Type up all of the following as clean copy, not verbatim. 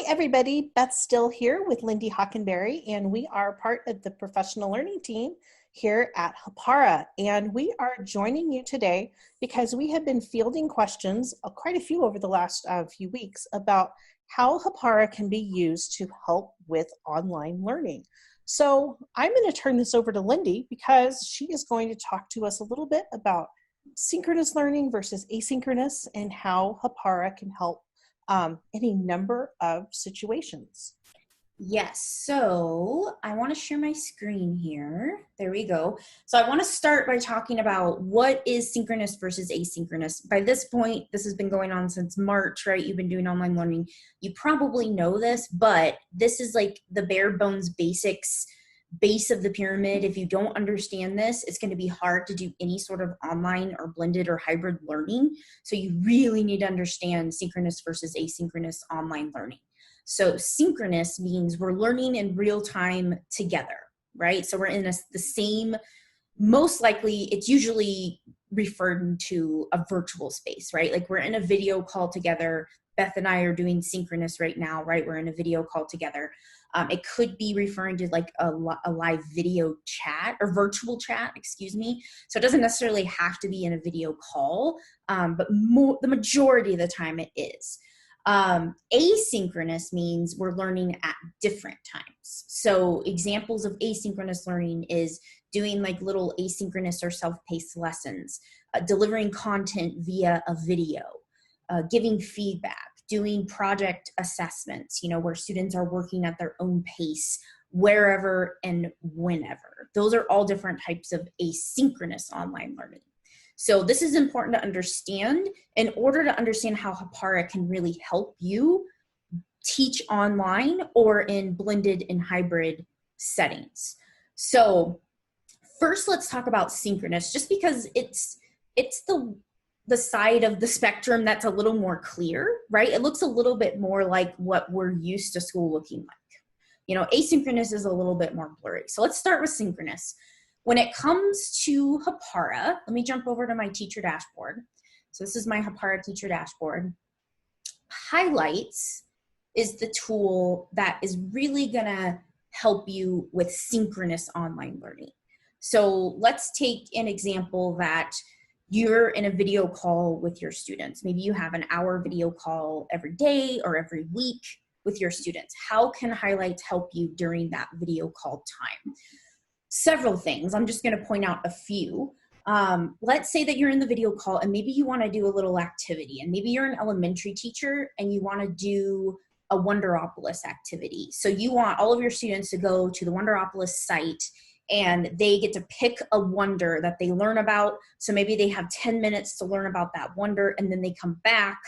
everybody. Beth still here with Lindy Hockenberry, and we are part of the professional learning team here at Hapara. And we are joining you today because we have been fielding questions, quite a few over the last few weeks, about how Hapara can be used to help with online learning. So I'm going to turn this over to Lindy because she is going to talk to us a little bit about synchronous learning versus asynchronous and how Hapara can help in a number of situations. Yes, so I want to share my screen here. There we go. So I want to start by talking about what is synchronous versus asynchronous. By this point, this has been going on since March, right? You've been doing online learning. You probably know this, but this is like the bare bones basics, base of the pyramid. If you don't understand this, it's going to be hard to do any sort of online or blended or hybrid learning. So you really need to understand synchronous versus asynchronous online learning. So synchronous means we're learning in real time together, right? So we're in the same, most likely it's usually referred to a virtual space, right? Like we're in a video call together. Beth and I are doing synchronous right now, right? We're in a video call together. It could be referring to like a live video chat or virtual chat, excuse me. So it doesn't necessarily have to be in a video call, but the majority of the time it is. Asynchronous means we're learning at different times. So examples of asynchronous learning is doing like little asynchronous or self-paced lessons, delivering content via a video, giving feedback, doing project assessments, where students are working at their own pace, wherever and whenever. Those are all different types of asynchronous online learning. So this is important to understand in order to understand how Hapara can really help you teach online or in blended and hybrid settings. So first, let's talk about synchronous, just because it's the side of the spectrum that's a little more clear, right? It looks a little bit more like what we're used to school looking like. Asynchronous is a little bit more blurry. So let's start with synchronous. When it comes to Hapara, let me jump over to my teacher dashboard. So this is my Hapara teacher dashboard. Highlights is the tool that is really gonna help you with synchronous online learning. So let's take an example that you're in a video call with your students. Maybe you have an hour video call every day or every week with your students. How can highlights help you during that video call time? Several things. I'm just going to point out a few. Let's say that you're in the video call and maybe you want to do a little activity, and maybe you're an elementary teacher and you want to do a Wonderopolis activity. So you want all of your students to go to the Wonderopolis site and they get to pick a wonder that they learn about. So maybe they have 10 minutes to learn about that wonder, and then they come back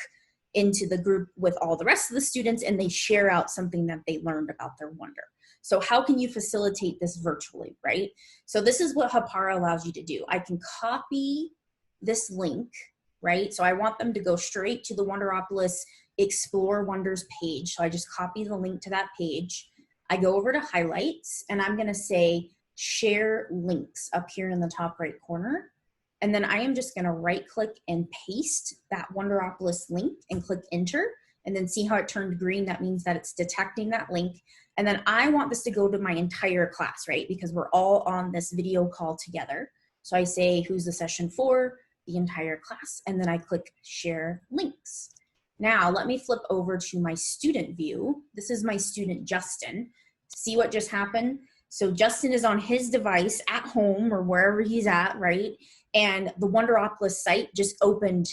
into the group with all the rest of the students and they share out something that they learned about their wonder. So how can you facilitate this virtually, right? So this is what Hapara allows you to do. I can copy this link, right? So I want them to go straight to the Wonderopolis Explore Wonders page. So I just copy the link to that page. I go over to highlights and I'm gonna say share links up here in the top right corner. And then I am just gonna right click and paste that Wonderopolis link and click enter. And then see how it turned green? That means that it's detecting that link. And then I want this to go to my entire class, right? Because we're all on this video call together. So I say, who's the session for? The entire class. And then I click share links. Now let me flip over to my student view. This is my student, Justin. See what just happened? So Justin is on his device at home or wherever he's at, right? And the Wonderopolis site just opened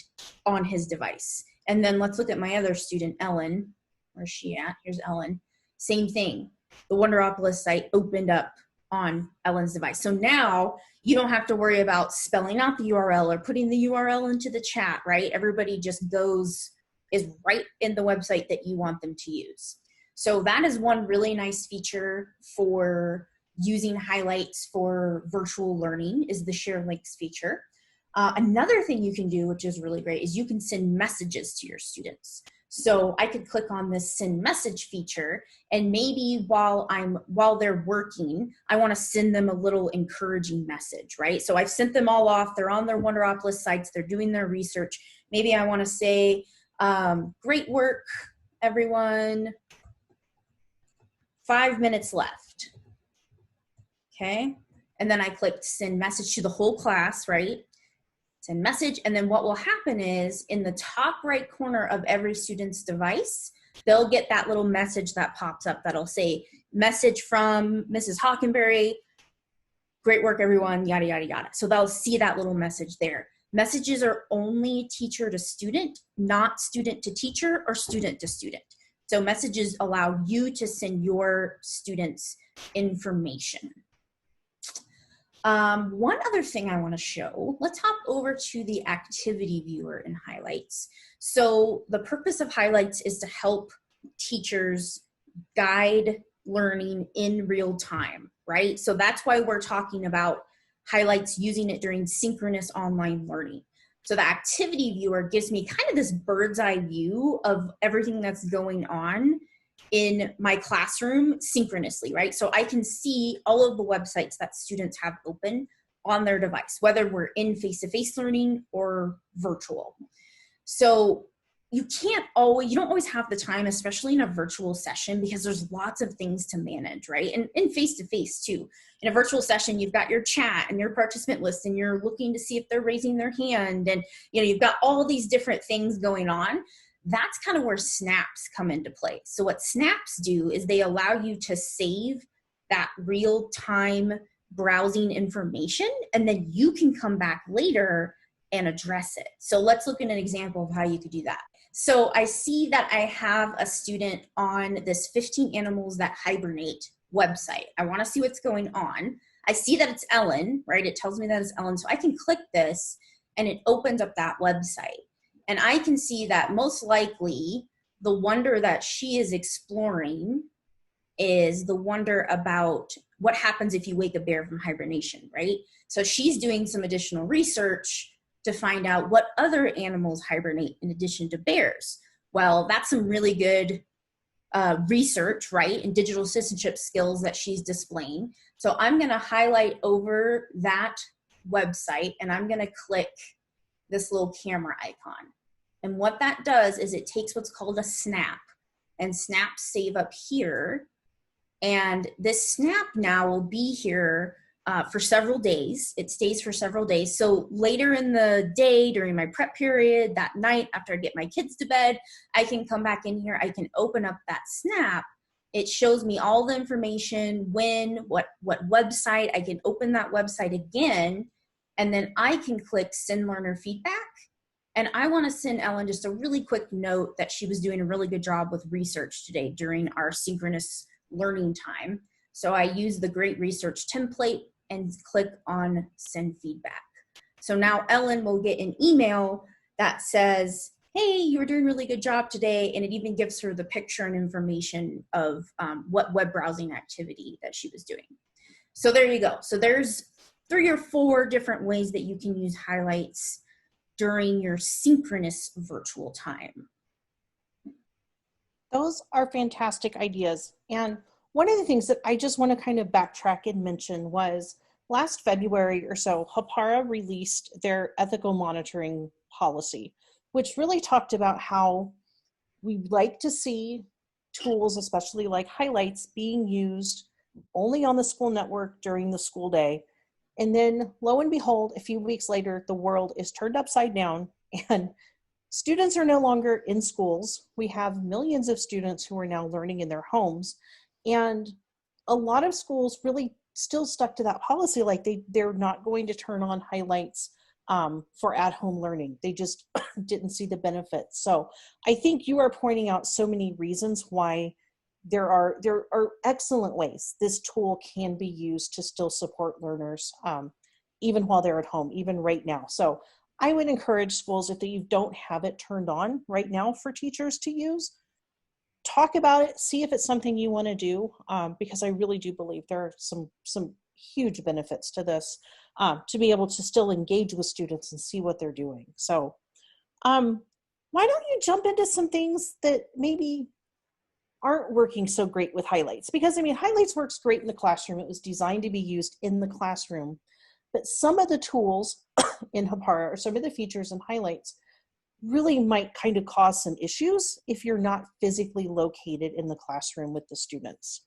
on his device. And then let's look at my other student, Ellen. Where's she at? Here's Ellen. Same thing. The Wonderopolis site opened up on Ellen's device. So now you don't have to worry about spelling out the URL or putting the URL into the chat, right? Everybody just is right in the website that you want them to use. So that is one really nice feature for using highlights for virtual learning, is the share links feature. Another thing you can do, which is really great, is you can send messages to your students. So I could click on this send message feature, and maybe while they're working, I want to send them a little encouraging message, right? So I've sent them all off. They're on their Wonderopolis sites. They're doing their research. Maybe I want to say, great work, everyone. 5 minutes left. Okay. And then I clicked send message to the whole class, right? Send message. And then what will happen is in the top right corner of every student's device, they'll get that little message that pops up that'll say message from Mrs. Hockenberry. Great work, everyone, yada, yada, yada. So they'll see that little message there. Messages are only teacher to student, not student to teacher or student to student. So messages allow you to send your students information. One other thing I want to show, let's hop over to the activity viewer in highlights. So the purpose of highlights is to help teachers guide learning in real time, right? So that's why we're talking about highlights, using it during synchronous online learning. So the activity viewer gives me kind of this bird's eye view of everything that's going on in my classroom synchronously, right? So I can see all of the websites that students have open on their device, whether we're in face-to-face learning or virtual. So you don't always have the time, especially in a virtual session, because there's lots of things to manage, right? And in face-to-face too. In a virtual session, you've got your chat and your participant list, and you're looking to see if they're raising their hand, and you've got all these different things going on. That's kind of where snaps come into play. So what snaps do is they allow you to save that real-time browsing information, and then you can come back later and address it. So let's look at an example of how you could do that. So I see that I have a student on this 15 Animals That Hibernate website. I want to see what's going on. I see that it's Ellen, right? It tells me that it's Ellen. So I can click this and it opens up that website. And I can see that most likely the wonder that she is exploring is the wonder about what happens if you wake a bear from hibernation, right? So she's doing some additional research to find out what other animals hibernate in addition to bears. Well, that's some really good research, right? And digital citizenship skills that she's displaying. So I'm going to highlight over that website and I'm going to click this little camera icon. And what that does is it takes what's called a snap, and snaps save up here. And this snap now will be here for several days. It stays for several days. So later in the day, during my prep period, that night after I get my kids to bed, I can come back in here. I can open up that snap. It shows me all the information, when, what website. I can open that website again, and then I can click Send Learner Feedback. And I want to send Ellen just a really quick note that she was doing a really good job with research today during our synchronous learning time. So I use the Great Research template and click on Send Feedback. So now Ellen will get an email that says, hey, you were doing a really good job today. And it even gives her the picture and information of what web browsing activity that she was doing. So there you go. So there's 3 or 4 different ways that you can use highlights during your synchronous virtual time. Those are fantastic ideas. And one of the things that I just want to kind of backtrack and mention was last February or so, Hapara released their ethical monitoring policy, which really talked about how we like to see tools, especially like highlights, being used only on the school network during the school day. And then lo and behold, a few weeks later, the world is turned upside down and students are no longer in schools. We have millions of students who are now learning in their homes. And a lot of schools really still stuck to that policy, like they're not going to turn on highlights for at-home learning. They just didn't see the benefits. So I think you are pointing out so many reasons why there are excellent ways this tool can be used to still support learners, even while they're at home, even right now. So I would encourage schools, if you don't have it turned on right now for teachers to use, talk about it, see if it's something you want to do, because I really do believe there are some huge benefits to this, to be able to still engage with students and see what they're doing. So why don't you jump into some things that maybe aren't working so great with highlights? Because I mean, highlights works great in the classroom. It was designed to be used in the classroom, but some of the tools in Hapara, or some of the features and highlights, really might kind of cause some issues if you're not physically located in the classroom with the students.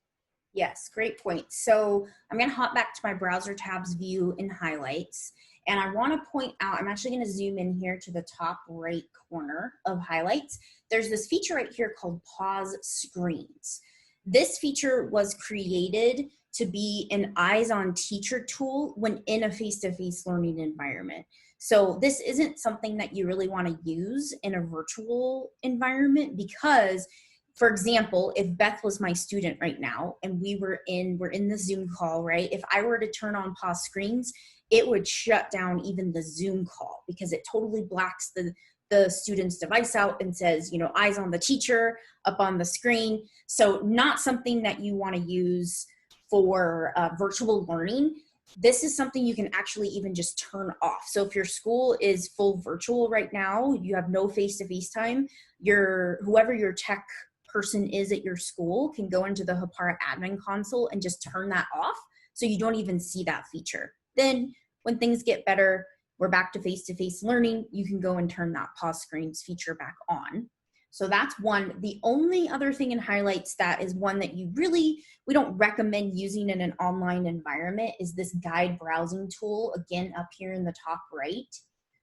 Yes, great point. So I'm going to hop back to my browser tabs view in highlights. And I want to point out, I'm actually going to zoom in here to the top right corner of highlights. There's this feature right here called pause screens. This feature was created to be an eyes-on teacher tool when in a face-to-face learning environment. So this isn't something that you really want to use in a virtual environment because, for example, if Beth was my student right now and we're in the Zoom call, right? If I were to turn on pause screens, it would shut down even the Zoom call because it totally blacks the student's device out and says, eyes on the teacher up on the screen. So not something that you want to use for virtual learning. This is something you can actually even just turn off. So if your school is full virtual right now, you have no face-to-face time, whoever your tech person is at your school can go into the Hapara admin console and just turn that off so you don't even see that feature. Then when things get better, we're back to face-to-face learning, you can go and turn that pause screens feature back on. So that's one. The only other thing in highlights that is one that we don't recommend using in an online environment is this guide browsing tool, again, up here in the top right.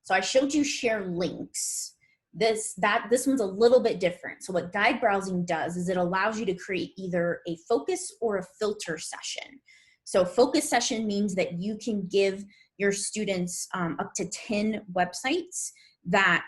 So I showed you share links. This one's a little bit different. So what guide browsing does is it allows you to create either a focus or a filter session. So focus session means that you can give your students up to 10 websites that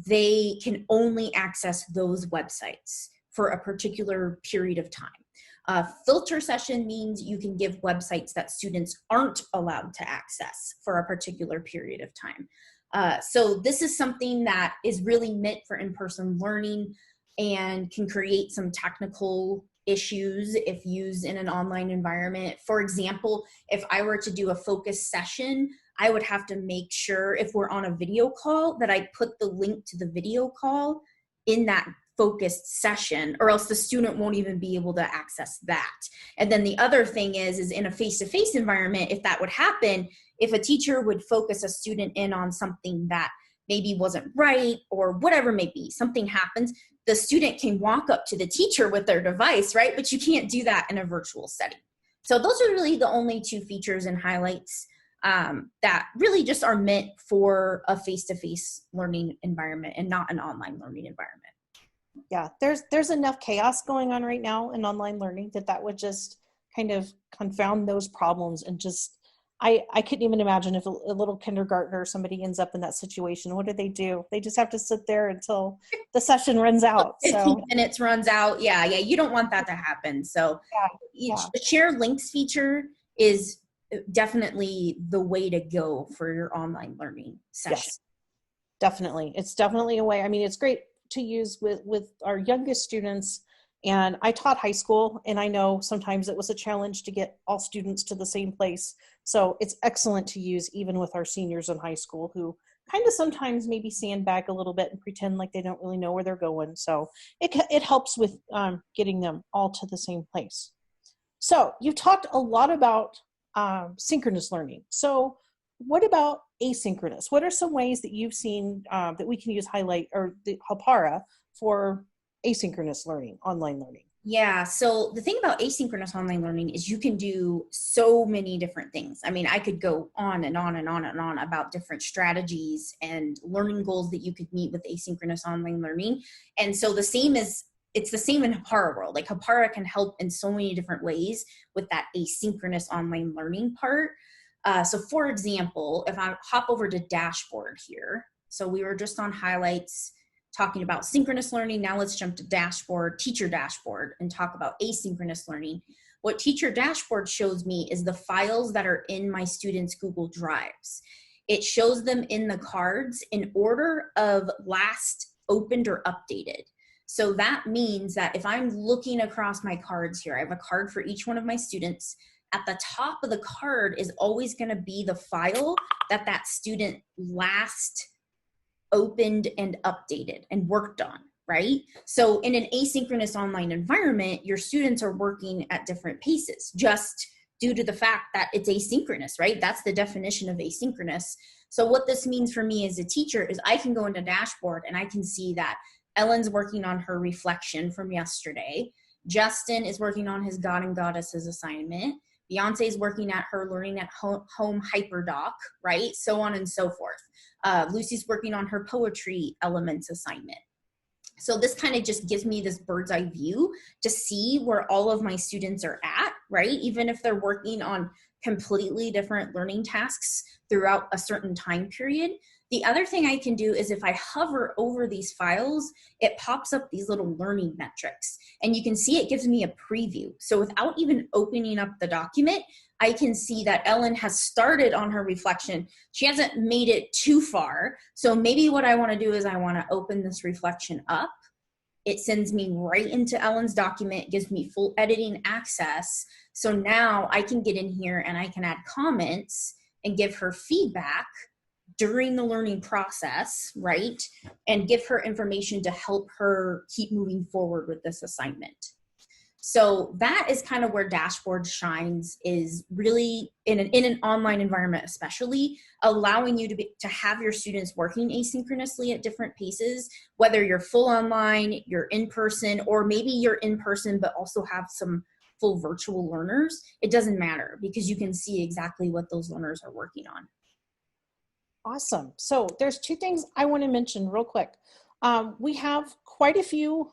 they can only access those websites for a particular period of time. Filter session means you can give websites that students aren't allowed to access for a particular period of time. So this is something that is really meant for in-person learning and can create some technical issues if used in an online environment. For example, if I were to do a focus session, I would have to make sure if we're on a video call that I put the link to the video call in that focused session, or else the student won't even be able to access that. And then the other thing is in a face-to-face environment, if that would happen, if a teacher would focus a student in on something that maybe wasn't right or whatever may be, something happens, the student can walk up to the teacher with their device, right? But you can't do that in a virtual setting. So those are really the only two features and highlights that really just are meant for a face-to-face learning environment and not an online learning environment. Yeah, there's enough chaos going on right now in online learning that would just kind of confound those problems. And just, I couldn't even imagine if a little kindergartner or somebody ends up in that situation. What do? They just have to sit there until the session runs out. 15 minutes runs out. Yeah, you don't want that to happen. So the share links feature is definitely the way to go for your online learning session. Yes, definitely. It's definitely a way. I mean, it's great to use with our youngest students. And I taught high school, and I know sometimes it was a challenge to get all students to the same place. So it's excellent to use even with our seniors in high school who kind of sometimes maybe sandbag a little bit and pretend like they don't really know where they're going. So it helps with getting them all to the same place. So you've talked a lot about synchronous learning. So what about asynchronous? What are some ways that you've seen that we can use highlight or the Hapara for asynchronous learning, online learning? Yeah, so the thing about asynchronous online learning is you can do so many different things. I mean, I could go on and on and on and on about different strategies and learning goals that you could meet with asynchronous online learning. And so it's the same in Hapara world. Like Hapara can help in so many different ways with that asynchronous online learning part. So for example, if I hop over to dashboard here, so we were just on highlights talking about synchronous learning. Now let's jump to dashboard, teacher dashboard, and talk about asynchronous learning. What teacher dashboard shows me is the files that are in my students' Google Drives. It shows them in the cards in order of last opened or updated. So that means that if I'm looking across my cards here, I have a card for each one of my students. At the top of the card is always going to be the file that student last opened and updated and worked on, right? So in an asynchronous online environment, your students are working at different paces just due to the fact that it's asynchronous, right? That's the definition of asynchronous. So what this means for me as a teacher is I can go into dashboard and I can see that Ellen's working on her reflection from yesterday. Justin is working on his God and Goddesses assignment. Beyonce is working at her Learning at Home Hyperdoc, right? So on and so forth. Lucy's working on her Poetry Elements assignment. So this kind of just gives me this bird's eye view to see where all of my students are at, right? Even if they're working on completely different learning tasks throughout a certain time period. The other thing I can do is if I hover over these files, it pops up these little learning metrics. And you can see it gives me a preview. So without even opening up the document, I can see that Ellen has started on her reflection. She hasn't made it too far. So maybe what I want to do is I want to open this reflection up. It sends me right into Ellen's document, gives me full editing access. So now I can get in here and I can add comments and give her feedback during the learning process, right? And give her information to help her keep moving forward with this assignment. So that is kind of where Dashboard shines, is really in an online environment, especially allowing you to have your students working asynchronously at different paces, whether you're full online, you're in person, or maybe you're in person but also have some full virtual learners. It doesn't matter because you can see exactly what those learners are working on. Awesome. So there's two things I want to mention real quick. We have quite a few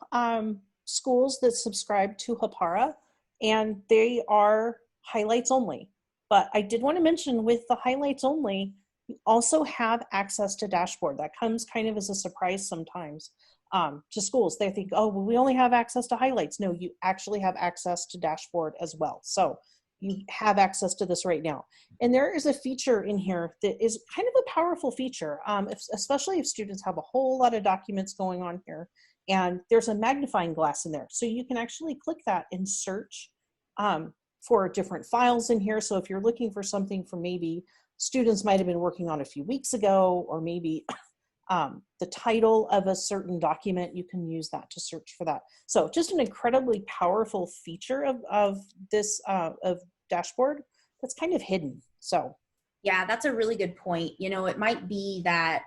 schools that subscribe to Hāpara, and they are highlights only. But I did want to mention with the highlights only, you also have access to Dashboard. That comes kind of as a surprise sometimes to schools. They think, oh, well, we only have access to highlights. No, you actually have access to Dashboard as well. So you have access to this right now. And there is a feature in here that is kind of a powerful feature, especially if students have a whole lot of documents going on here. And there's a magnifying glass in there. So you can actually click that and search for different files in here. So if you're looking for something for maybe students might have been working on a few weeks ago, or maybe the title of a certain document, you can use that to search for that. So just an incredibly powerful feature of this of Dashboard that's kind of hidden. So yeah, that's a really good point. You know, it might be that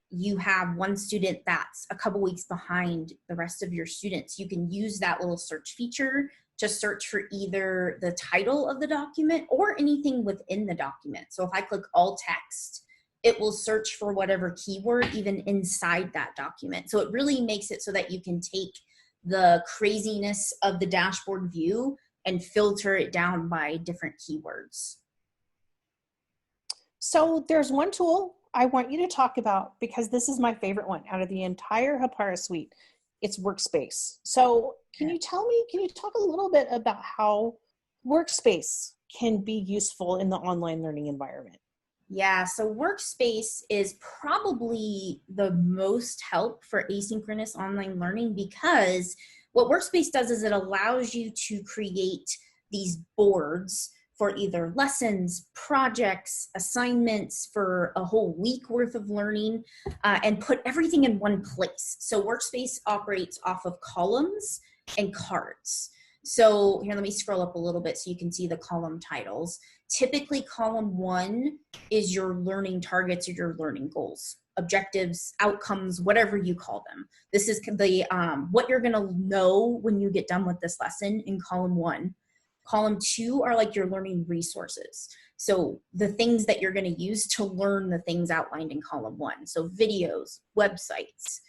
you have one student that's a couple weeks behind the rest of your students. You can use that little search feature to search for either the title of the document or anything within the document. So if I click all text, it will search for whatever keyword even inside that document. So it really makes it so that you can take the craziness of the dashboard view and filter it down by different keywords. So there's one tool I want you to talk about, because this is my favorite one out of the entire Hāpara suite. It's Workspace. So can you talk a little bit about how Workspace can be useful in the online learning environment? Yeah, so Workspace is probably the most help for asynchronous online learning, because what Workspace does is it allows you to create these boards for either lessons, projects, assignments for a whole week worth of learning, and put everything in one place. So Workspace operates off of columns and cards. So here, let me scroll up a little bit so you can see the column titles. Typically, column 1 is your learning targets or your learning goals, objectives, outcomes, whatever you call them. This is the what you're going to know when you get done with this lesson in column 1. Column 2 are like your learning resources. So the things that you're going to use to learn the things outlined in column 1. So videos, websites,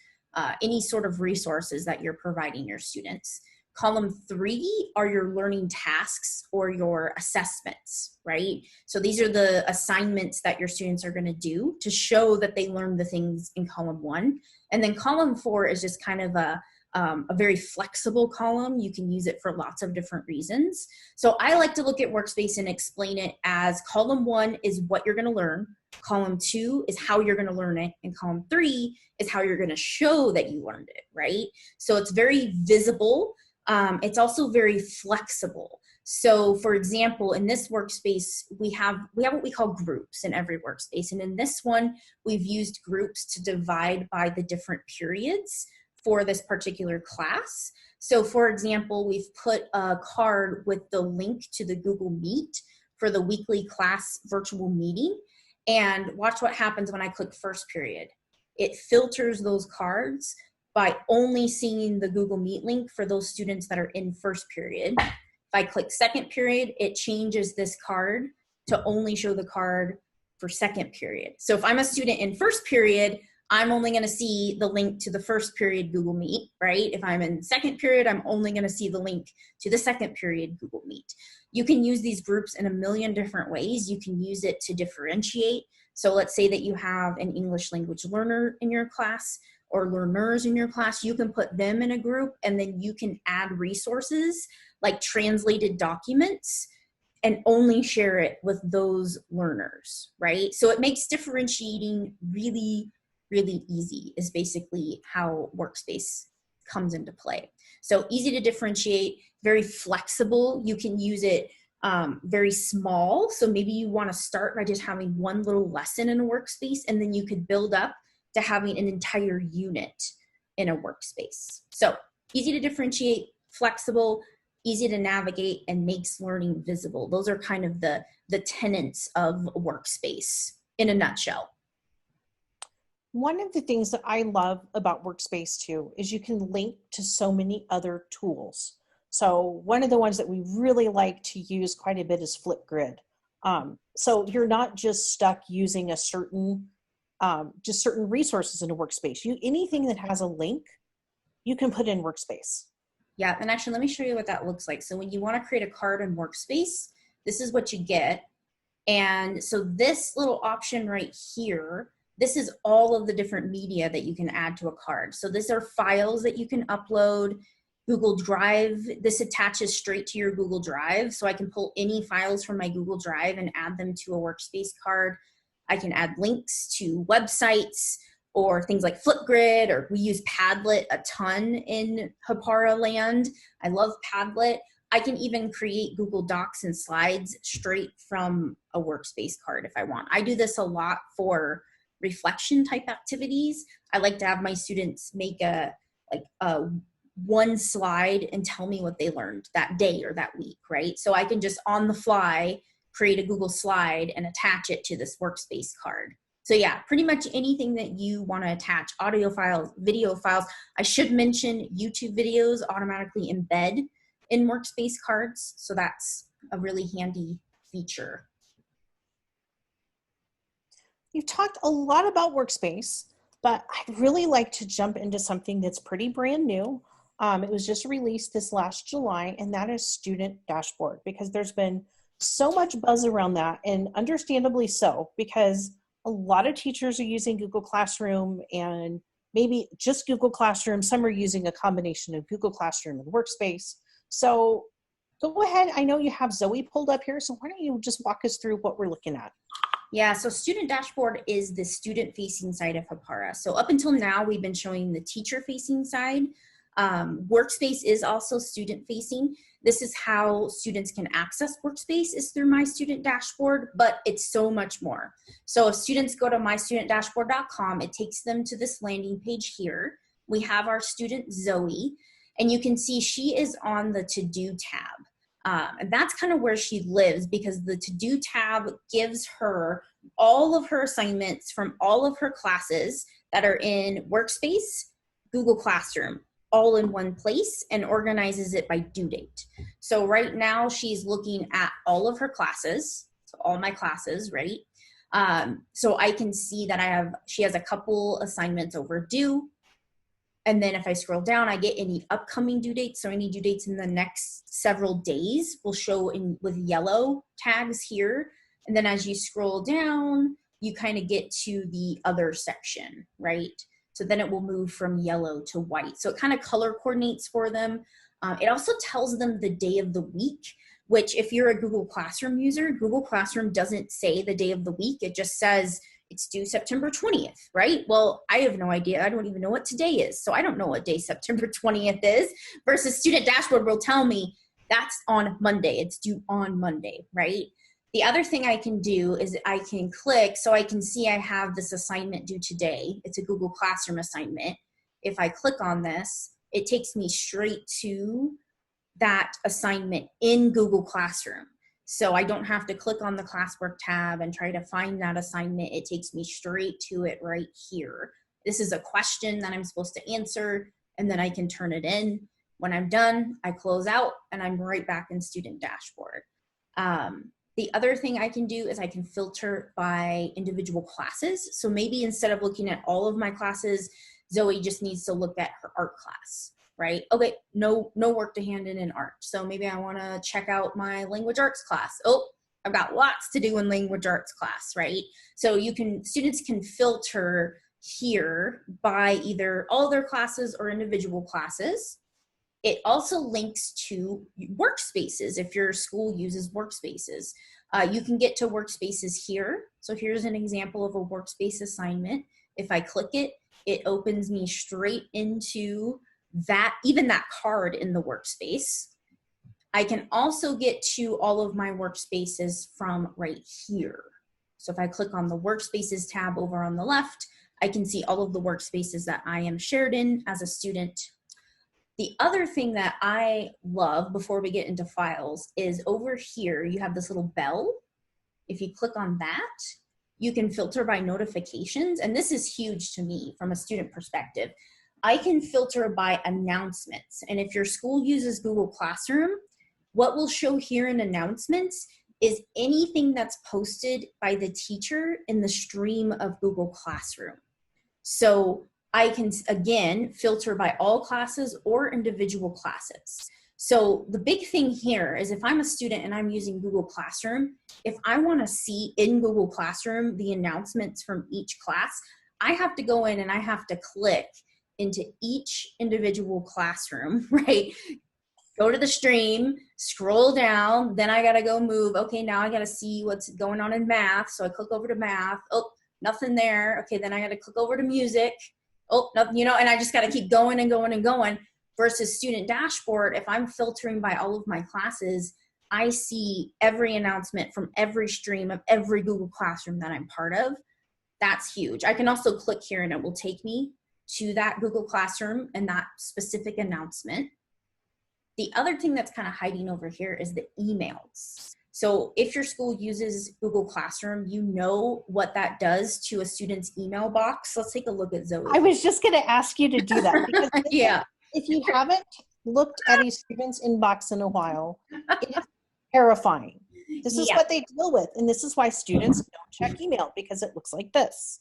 any sort of resources that you're providing your students. Column 3 are your learning tasks or your assessments, right? So these are the assignments that your students are going to do to show that they learned the things in column 1. And then column 4 is just kind of a very flexible column. You can use it for lots of different reasons. So I like to look at Workspace and explain it as column 1 is what you're going to learn. Column 2 is how you're going to learn it. And column 3 is how you're going to show that you learned it, right? So it's very visible. It's also very flexible. So for example, in this workspace, we have what we call groups in every workspace. And in this one, we've used groups to divide by the different periods for this particular class. So for example, we've put a card with the link to the Google Meet for the weekly class virtual meeting. And watch what happens when I click first period. It filters those cards by only seeing the Google Meet link for those students that are in first period. If I click second period, it changes this card to only show the card for second period. So if I'm a student in first period, I'm only going to see the link to the first period Google Meet, right? If I'm in second period, I'm only going to see the link to the second period Google Meet. You can use these groups in a million different ways. You can use it to differentiate. So let's say that you have an English language learner in your class or learners in your class. You can put them in a group, and then you can add resources like translated documents and only share it with those learners, right? So it makes differentiating really, really easy, is basically how Workspace comes into play. So easy to differentiate, very flexible. You can use it very small. So maybe you want to start by just having one little lesson in a workspace, and then you could build up to having an entire unit in a workspace. So easy to differentiate, flexible, easy to navigate, and makes learning visible. Those are kind of the tenets of Workspace in a nutshell. One of the things that I love about Workspace too is you can link to so many other tools. So one of the ones that we really like to use quite a bit is Flipgrid. So you're not just stuck using a certain, just certain resources in a workspace. Anything that has a link, you can put in Workspace. Yeah, and actually let me show you what that looks like. So when you want to create a card in Workspace, this is what you get. And so this little option right here, this is all of the different media that you can add to a card. So these are files that you can upload. Google Drive, this attaches straight to your Google Drive. So I can pull any files from my Google Drive and add them to a Workspace card. I can add links to websites or things like Flipgrid, or we use Padlet a ton in Hapara land. I love Padlet. I can even create Google Docs and slides straight from a Workspace card if I want. I do this a lot for reflection type activities. I like to have my students make a one slide and tell me what they learned that day or that week, right? So I can just on the fly create a Google slide and attach it to this Workspace card. So yeah, pretty much anything that you want to attach, audio files, video files. I should mention YouTube videos automatically embed in Workspace cards. So that's a really handy feature. You've talked a lot about Workspace, but I'd really like to jump into something that's pretty brand new. It was just released this last July, and that is Student Dashboard, because there's been so much buzz around that, and understandably so, because a lot of teachers are using Google Classroom and maybe just Google Classroom. Some are using a combination of Google Classroom and Workspace. So go ahead. I know you have Zoe pulled up here, so why don't you just walk us through what we're looking at? Yeah, so Student Dashboard is the student-facing side of Hapara. So up until now, we've been showing the teacher-facing side. Workspace is also student-facing. This is how students can access Workspace, is through My Student Dashboard, but it's so much more. So if students go to mystudentdashboard.com, it takes them to this landing page here. We have our student Zoe, and you can see she is on the To-Do tab. And that's kind of where she lives, because the To-Do tab gives her all of her assignments from all of her classes that are in Workspace, Google Classroom, all in one place, and organizes it by due date. So right now she's looking at all of her classes, so all my classes, right? So I can see that she has a couple assignments overdue. And then if I scroll down, I get any upcoming due dates. So any due dates in the next several days will show with yellow tags here. And then as you scroll down, you kind of get to the other section, right? So then it will move from yellow to white. So it kind of color coordinates for them. It also tells them the day of the week, which if you're a Google Classroom user, Google Classroom doesn't say the day of the week. It just says it's due September 20th, right? Well, I have no idea. I don't even know what today is. So I don't know what day September 20th is, versus Student Dashboard will tell me that's on Monday. It's due on Monday, right? The other thing I can do is I can click, so I can see I have this assignment due today. It's a Google Classroom assignment. If I click on this, it takes me straight to that assignment in Google Classroom. So I don't have to click on the classwork tab and try to find that assignment. It takes me straight to it right here This is a question that I'm supposed to answer, and then I can turn it in. When I'm done, I close out and I'm right back in student dashboard. The other thing I can do is I can filter by individual classes. So maybe instead of looking at all of my classes, Zoe just needs to look at her art class, right? Okay, no work to hand in art. So maybe I want to check out my language arts class. Oh, I've got lots to do in language arts class, right? So students can filter here by either all their classes or individual classes. It also links to workspaces if your school uses workspaces. You can get to workspaces here. So here's an example of a workspace assignment. If I click it, it opens me straight into that, even that card in the workspace. I can also get to all of my workspaces from right here. So if I click on the workspaces tab over on the left, I can see all of the workspaces that I am shared in as a student. The other thing that I love before we get into files is over here, you have this little bell. If you click on that, you can filter by notifications. And this is huge to me from a student perspective. I can filter by announcements. And if your school uses Google Classroom, what will show here in announcements is anything that's posted by the teacher in the stream of Google Classroom. So I can, again, filter by all classes or individual classes. So the big thing here is if I'm a student and I'm using Google Classroom, if I want to see in Google Classroom the announcements from each class, I have to go in and I have to click into each individual classroom, right? Go to the stream, scroll down, then I got to go move. Okay, now I got to see what's going on in math. So I click over to math. Oh, nothing there. Okay, then I got to click over to music. Oh, no, and I just got to keep going and going and going. Versus student dashboard, if I'm filtering by all of my classes, I see every announcement from every stream of every Google Classroom that I'm part of. That's huge. I can also click here and it will take me to that Google Classroom and that specific announcement. The other thing that's kind of hiding over here is the emails. So if your school uses Google Classroom, you know what that does to a student's email box. Let's take a look at Zoe. I was just going to ask you to do that. Because yeah. If you haven't looked at a student's inbox in a while, it is terrifying. This is what they deal with. And this is why students don't check email, because it looks like this.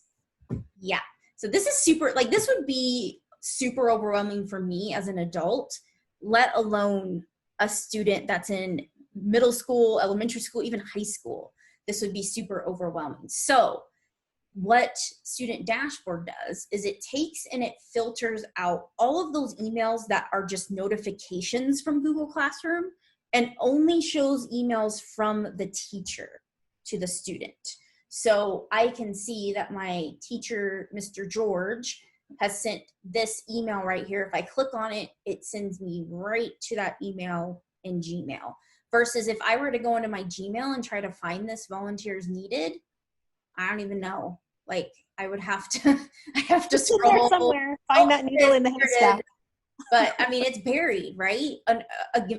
Yeah. So this is this would be super overwhelming for me as an adult, let alone a student that's in middle school, elementary school, even high school. This would be super overwhelming. So what Student Dashboard does is it takes and it filters out all of those emails that are just notifications from Google Classroom and only shows emails from the teacher to the student. So I can see that my teacher, Mr. George, has sent this email right here. If I click on it, it sends me right to that email in Gmail. Versus if I were to go into my Gmail and try to find this volunteers needed, I don't even know. Like I would have to, scroll somewhere, find that needle in the haystack. But I mean, it's buried, right?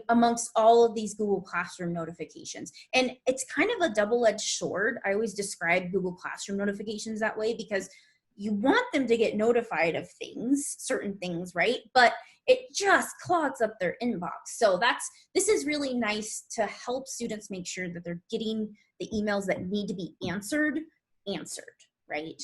Amongst all of these Google Classroom notifications. And it's kind of a double-edged sword. I always describe Google Classroom notifications that way because you want them to get notified of things, certain things, right? But it just clogs up their inbox. So this is really nice to help students make sure that they're getting the emails that need to be answered, right?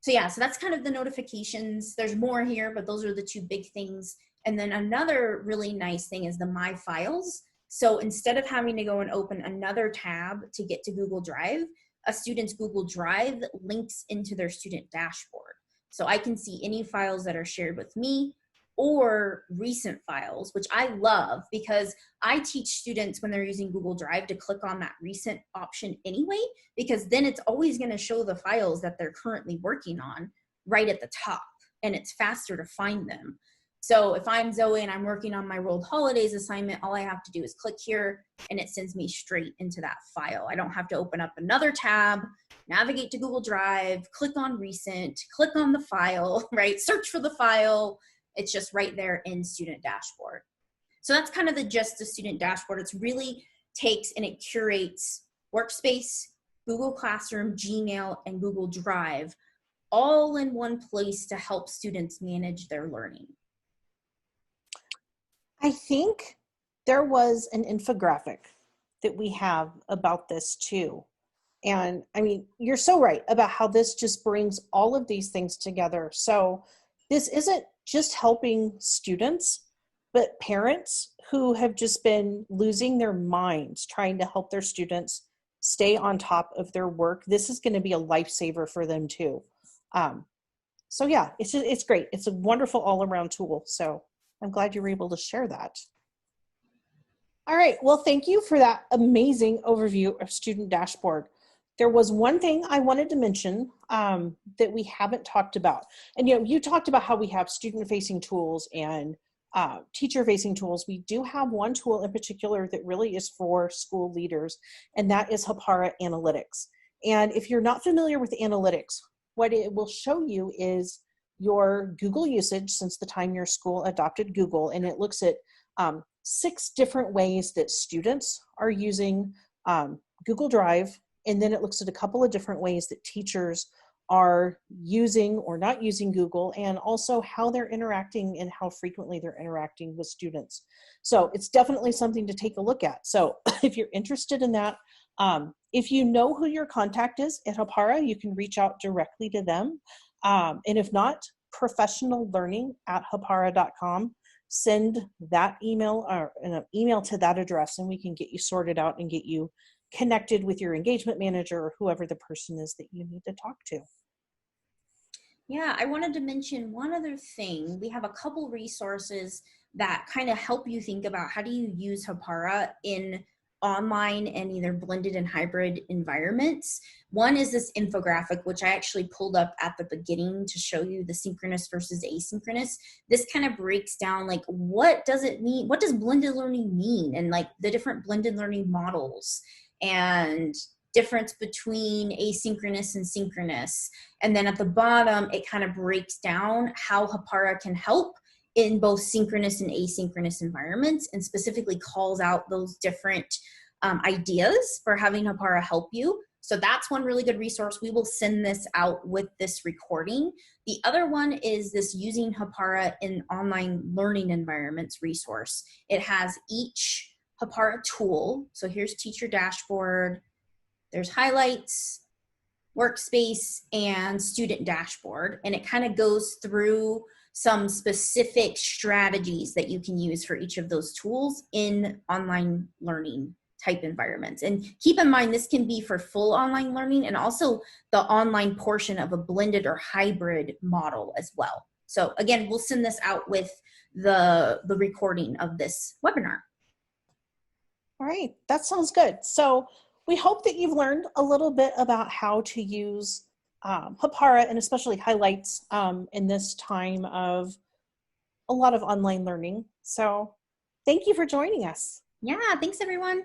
So yeah, so that's kind of the notifications. There's more here, but those are the two big things. And then another really nice thing is the My Files. So instead of having to go and open another tab to get to Google Drive, a student's Google Drive links into their student dashboard. So I can see any files that are shared with me or recent files, which I love because I teach students when they're using Google Drive to click on that recent option anyway, because then it's always going to show the files that they're currently working on right at the top, and it's faster to find them. So if I'm Zoe and I'm working on my World Holidays assignment, all I have to do is click here and it sends me straight into that file. I don't have to open up another tab, navigate to Google Drive, click on recent, click on the file, right? Search for the file. It's just right there in Student Dashboard. So that's kind of the gist of Student Dashboard. It's really takes and it curates Workspace, Google Classroom, Gmail, and Google Drive all in one place to help students manage their learning? I think there was an infographic that we have about this too. And I mean, you're so right about how this just brings all of these things together. So this isn't just helping students, but parents who have just been losing their minds trying to help their students stay on top of their work. This is going to be a lifesaver for them too. So yeah, it's great. It's a wonderful all-around tool. So I'm glad you were able to share that. All right, well, thank you for that amazing overview of Student Dashboard. There was one thing I wanted to mention that we haven't talked about. And you talked about how we have student-facing tools and teacher-facing tools. We do have one tool in particular that really is for school leaders, and that is Hapara Analytics. And if you're not familiar with analytics, what it will show you is your Google usage since the time your school adopted Google, and it looks at 6 different ways that students are using Google Drive, and then it looks at a couple of different ways that teachers are using or not using Google, and also how they're interacting and how frequently they're interacting with students. So it's definitely something to take a look at. So if you're interested in that, if you know who your contact is at Hapara, you can reach out directly to them. And if not, professionallearning@hapara.com. Send that email or an email to that address, and we can get you sorted out and get you connected with your engagement manager or whoever the person is that you need to talk to. Yeah, I wanted to mention one other thing. We have a couple resources that kind of help you think about how do you use Hapara in online and either blended and hybrid environments. One is this infographic, which I actually pulled up at the beginning to show you the synchronous versus asynchronous. This kind of breaks down like, what does it mean? What does blended learning mean? And like the different blended learning models and difference between asynchronous and synchronous. And then at the bottom, it kind of breaks down how Hapara can help in both synchronous and asynchronous environments, and specifically calls out those different ideas for having Hapara help you. So that's one really good resource. We will send this out with this recording. The other one is this using Hapara in online learning environments resource. It has each Hapara tool. So here's teacher dashboard, there's highlights, workspace, and student dashboard. And it kind of goes through some specific strategies that you can use for each of those tools in online learning type environments. And keep in mind, this can be for full online learning and also the online portion of a blended or hybrid model as well. So again, we'll send this out with the recording of this webinar. All right, that sounds good. So we hope that you've learned a little bit about how to use Hapara and especially highlights in this time of a lot of online learning. So thank you for joining us. Yeah, thanks everyone.